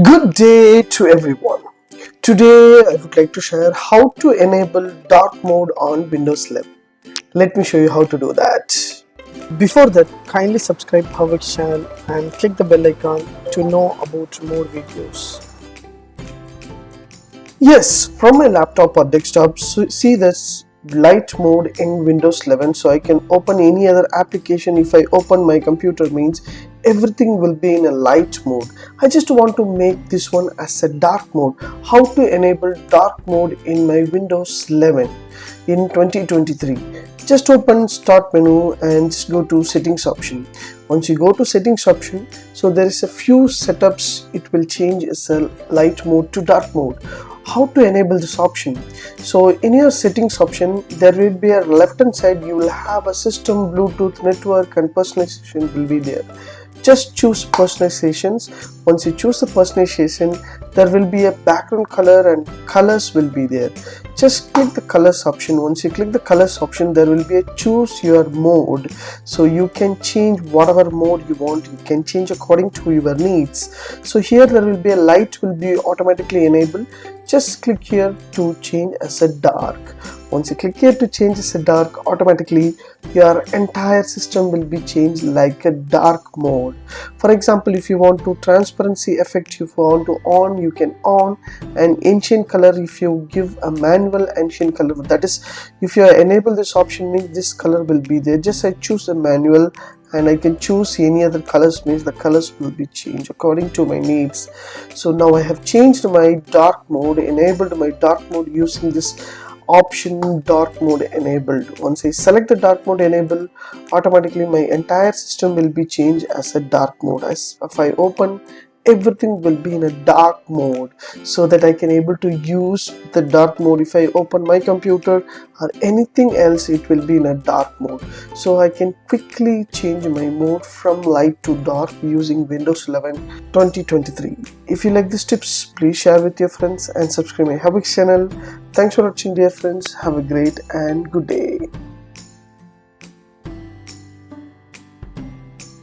Good day to everyone. Today I would like to share how to enable dark mode on Windows 11. Let me show you how to do that. Before that, kindly subscribe HowXT channel and click the bell icon to know about more videos. Yes, from my laptop or desktop, see this light mode in Windows 11, so I can open any other application. If I open my computer means everything will be in a light mode. I just want to make this one as a dark mode. How to enable dark mode in my Windows 11 in 2023? Just open start menu and just go to settings option. Once you go to settings option, so there is a few setups. It will change as a light mode to dark mode. How to enable this option? So in your settings option, there will be a left hand side, you will have a system, Bluetooth, network and personalization will be there. Just choose personalizations. Once you choose the personalization, there will be a background color and colors will be there. Just click the colors option. Once you click the colors option, there will be a choose your mode, so you can change whatever mode you want. You can change according to your needs. So here there will be a light will be automatically enabled. Just click here to change as a dark. Once you click here to change as a dark, automatically your entire system will be changed like a dark mode. For example, if you want to transparency effect, if you want to on, you can on. And ancient color, if you give a manual ancient color, that is if you enable this option means this color will be there. Just I choose a manual and I can choose any other colors, means the colors will be changed according to my needs. So now I have changed my dark mode, enabled my dark mode using this option dark mode enabled. Once I select the dark mode enable, automatically my entire system will be changed as a dark mode. As if I open, everything will be in a dark mode, so that I can able to use the dark mode. If I open my computer or anything else, it will be in a dark mode, so I can quickly change my mode from light to dark using Windows 11 2023. If you like these tips, please share with your friends and subscribe my HowXT channel. Thanks for watching, dear friends. Have a great and good day.